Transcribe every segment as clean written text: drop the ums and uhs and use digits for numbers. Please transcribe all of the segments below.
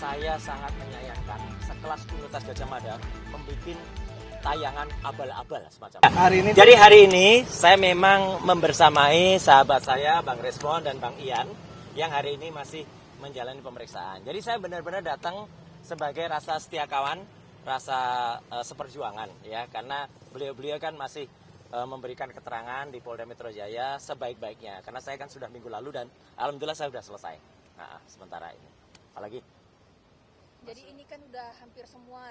saya sangat menyayangkan sekelas Universitas Gadjah Mada membuat tayangan abal-abal semacam itu. Jadi hari ini saya memang membersamai sahabat saya Bang Resmond dan Bang Ian yang hari ini masih menjalani pemeriksaan. Jadi saya benar-benar datang sebagai rasa setia kawan, rasa seperjuangan ya, karena beliau-beliau kan masih memberikan keterangan di Polda Metro Jaya sebaik-baiknya. Karena saya kan sudah minggu lalu dan alhamdulillah saya sudah selesai. Nah, sementara ini. Apalagi? Jadi ini kan udah hampir semua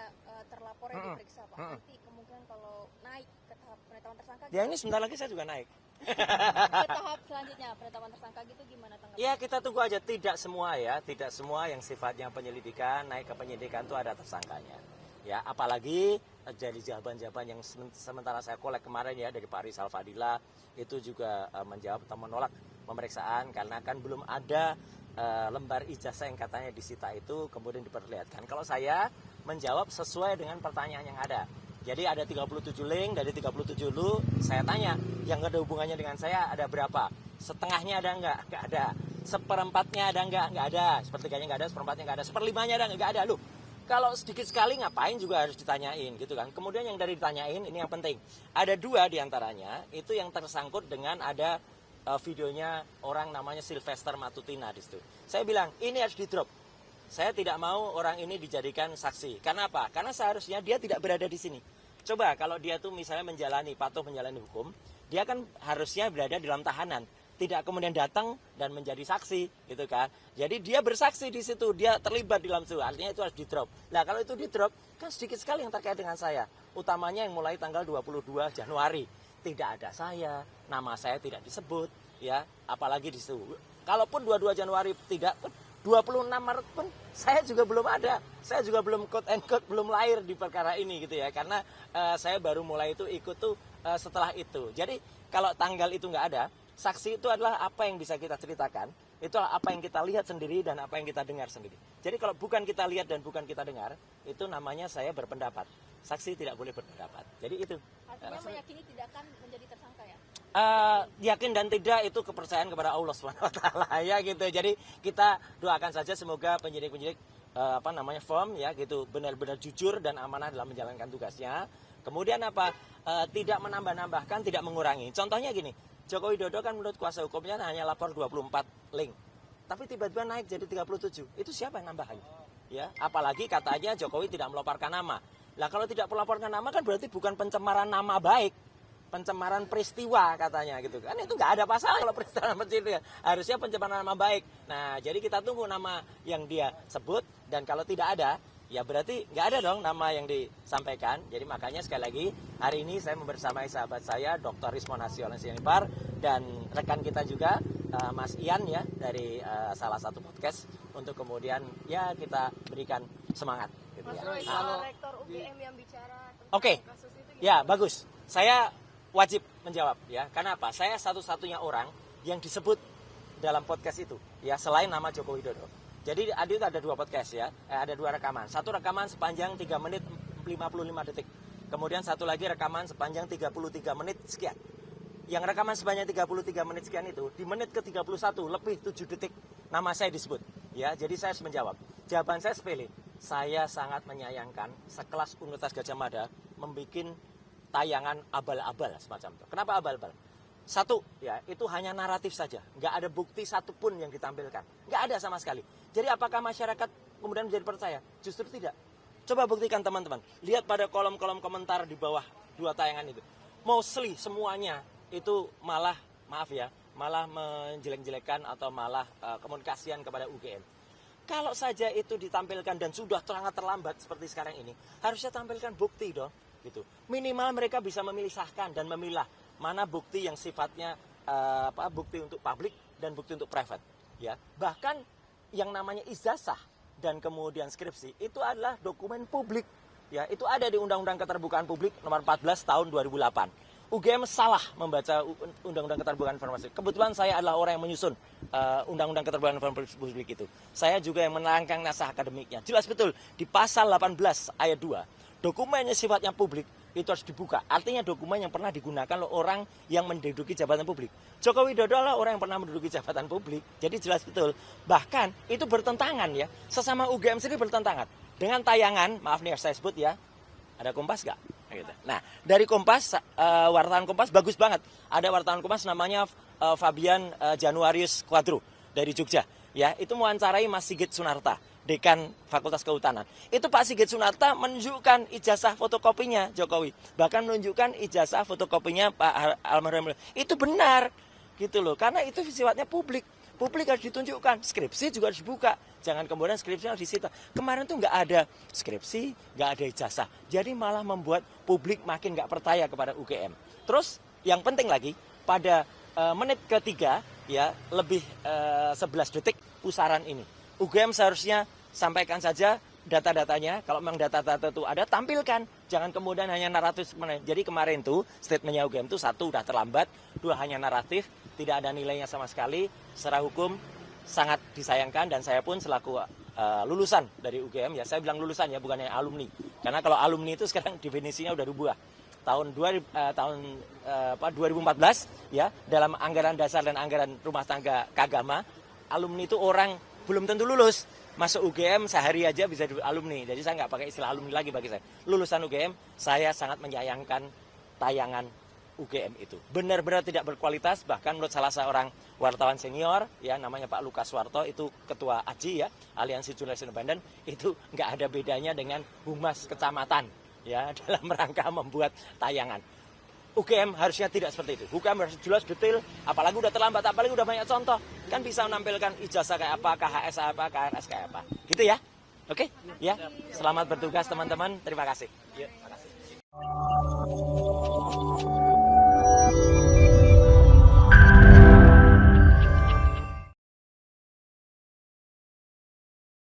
terlapor yang diperiksa, Pak. Nanti kemungkinan kalau naik ke tahap penetapan tersangka. Ya ini sebentar lagi saya juga naik. Ke tahap selanjutnya penetapan tersangka gitu gimana tanggapan? Ya kita tunggu aja, tidak semua ya, tidak semua yang sifatnya penyelidikan naik ke penyidikan itu ada tersangkanya. Ya, apalagi jadi jawaban-jawaban yang sementara saya kolek kemarin ya dari Pak Rizal Fadila itu juga menjawab atau menolak pemeriksaan karena kan belum ada lembar ijazah yang katanya disita itu kemudian diperlihatkan. Kalau saya menjawab sesuai dengan pertanyaan yang ada. Jadi ada 37 link, dari 37 lu saya tanya, yang ada hubungannya dengan saya ada berapa? Setengahnya ada enggak? Enggak ada. Seperempatnya ada enggak? Enggak ada. Sepertiganya enggak ada, seperempatnya enggak ada, seperlimanya ada enggak ada. Loh, kalau sedikit sekali ngapain juga harus ditanyain gitu kan. Kemudian yang dari ditanyain ini yang penting. Ada dua diantaranya itu yang tersangkut dengan ada videonya orang namanya Sylvester Matutina di situ. Saya bilang ini harus di drop. Saya tidak mau orang ini dijadikan saksi. Karena apa? Karena seharusnya dia tidak berada di sini. Coba kalau dia tuh misalnya patuh menjalani hukum, dia kan harusnya berada di dalam tahanan. Tidak kemudian datang dan menjadi saksi gitu kan. Jadi dia bersaksi di situ, dia terlibat di dalam situ. Artinya itu harus di drop. Nah kalau itu di drop, kan sedikit sekali yang terkait dengan saya. Utamanya yang mulai tanggal 22 Januari. Tidak ada saya, nama saya tidak disebut, ya, apalagi di situ. Kalaupun 22 Januari tidak, 26 Maret pun saya juga belum ada. Saya juga belum quote and quote belum lahir di perkara ini gitu ya. Karena saya baru mulai itu ikut tuh setelah itu. Jadi kalau tanggal itu nggak ada, saksi itu adalah apa yang bisa kita ceritakan, itu apa yang kita lihat sendiri dan apa yang kita dengar sendiri. Jadi kalau bukan kita lihat dan bukan kita dengar, itu namanya saya berpendapat. Saksi tidak boleh berpendapat. Jadi itu. Artinya meyakini tidak akan menjadi tersangka ya? Yakin dan tidak itu kepercayaan kepada Allah SWT ya gitu. Jadi kita doakan saja semoga penyidik-penyidik firm ya gitu benar-benar jujur dan amanah dalam menjalankan tugasnya. Kemudian tidak menambah-nambahkan, tidak mengurangi. Contohnya gini, Joko Widodo kan menurut kuasa hukumnya hanya lapor 24 link. Tapi tiba-tiba naik jadi 37. Itu siapa yang nambahin? Ya, apalagi katanya Jokowi tidak melaporkan nama. Lah kalau tidak melaporkan nama kan berarti bukan pencemaran nama baik, pencemaran peristiwa katanya gitu kan. Itu nggak ada pasal kalau peristiwa harusnya pencemaran nama baik. Nah jadi kita tunggu nama yang dia sebut, dan kalau tidak ada ya berarti nggak ada dong nama yang disampaikan. Jadi makanya sekali lagi hari ini saya membersamai sahabat saya Dr. Resmond Sianipar dan rekan kita juga Mas Ian ya dari salah satu podcast untuk kemudian ya kita berikan semangat gitu ya. Rektor UGM yang bicara tentang kasus itu gimana? Ya bagus. Saya wajib menjawab ya. Karena apa? Saya satu-satunya orang yang disebut dalam podcast itu ya selain nama Joko Widodo. Jadi itu ada dua podcast ya, ada dua rekaman. Satu rekaman sepanjang 3 menit 55 detik. Kemudian satu lagi rekaman sepanjang 33 menit sekian. Yang rekaman sepanjang 33 menit sekian itu di menit ke-31 lebih 7 detik nama saya disebut. Ya, jadi saya harus menjawab. Jawaban saya sepele. Saya sangat menyayangkan sekelas Universitas Gadjah Mada membuat tayangan abal-abal semacam itu. Kenapa abal-abal? Satu, ya itu hanya naratif saja. Nggak ada bukti satupun yang ditampilkan. Nggak ada sama sekali. Jadi apakah masyarakat kemudian menjadi percaya? Justru tidak. Coba buktikan teman-teman. Lihat pada kolom-kolom komentar di bawah dua tayangan itu. Mostly semuanya itu malah, maaf ya, malah menjelek-jelekan atau malah komunikasian kepada UGM. Kalau saja itu ditampilkan dan sudah sangat terlambat seperti sekarang ini, harusnya tampilkan bukti dong. Gitu. Minimal mereka bisa memisahkan dan memilah mana bukti yang sifatnya bukti untuk publik dan bukti untuk private. Ya, bahkan yang namanya ijazah dan kemudian skripsi itu adalah dokumen publik. Ya, itu ada di Undang-Undang Keterbukaan Publik nomor 14 tahun 2008. UGM salah membaca Undang-Undang Keterbukaan Informasi. Kebetulan saya adalah orang yang menyusun Undang-Undang Keterbukaan Informasi Publik itu. Saya juga yang menerangkan naskah akademiknya. Jelas betul di pasal 18 ayat 2. Dokumen yang sifatnya publik itu harus dibuka. Artinya dokumen yang pernah digunakan oleh orang yang menduduki jabatan publik. Joko Widodo adalah orang yang pernah menduduki jabatan publik. Jadi jelas betul. Bahkan itu bertentangan ya. Sesama UGM sendiri bertentangan. Dengan tayangan, maaf nih saya sebut ya. Ada Kompas nggak? Nah, dari Kompas, wartawan Kompas bagus banget. Ada wartawan Kompas namanya Fabian Januarius Quadro dari Jogja. Ya, itu mewawancarai Mas Sigit Sunarta, Dekan Fakultas Kehutanan. Itu Pak Sigit Sunarta menunjukkan ijazah fotokopinya Jokowi. Bahkan menunjukkan ijazah fotokopinya Pak almarhum. Itu benar gitu loh. Karena itu sifatnya publik. Publik harus ditunjukkan. Skripsi juga harus dibuka. Jangan kemudian skripsi harus disita. Kemarin tuh nggak ada skripsi, nggak ada ijazah. Jadi malah membuat publik makin nggak percaya kepada UGM. Terus yang penting lagi, pada menit ketiga, ya lebih 11 detik pusaran ini. UGM seharusnya sampaikan saja data-datanya. Kalau memang data-data itu ada, tampilkan. Jangan kemudian hanya naratif. Jadi kemarin tuh statementnya UGM itu 1 udah terlambat, 2 hanya naratif, tidak ada nilainya sama sekali. Secara hukum sangat disayangkan dan saya pun selaku lulusan dari UGM, ya saya bilang lulusan ya, bukan yang alumni. Karena kalau alumni itu sekarang definisinya udah berubah. Tahun 2014 ya, dalam anggaran dasar dan anggaran rumah tangga keagama, alumni itu orang belum tentu lulus. Masuk UGM sehari aja bisa alumni. Jadi saya nggak pakai istilah alumni lagi bagi saya. Lulusan UGM, saya sangat menyayangkan tayangan UGM itu. Benar-benar tidak berkualitas, bahkan menurut salah seorang wartawan senior, ya namanya Pak Lukas Warto, itu ketua AJI ya, Aliansi Jurnalis Independen, itu nggak ada bedanya dengan humas kecamatan ya dalam rangka membuat tayangan. UGM harusnya tidak seperti itu. UGM harus jelas detail, apalagi udah terlambat, apalagi udah banyak contoh. Kan bisa menampilkan ijazah kayak apa, KHS apa, KRS kayak apa. Gitu ya. Oke? Ya. Selamat bertugas teman-teman. Terima kasih. Ya, terima kasih.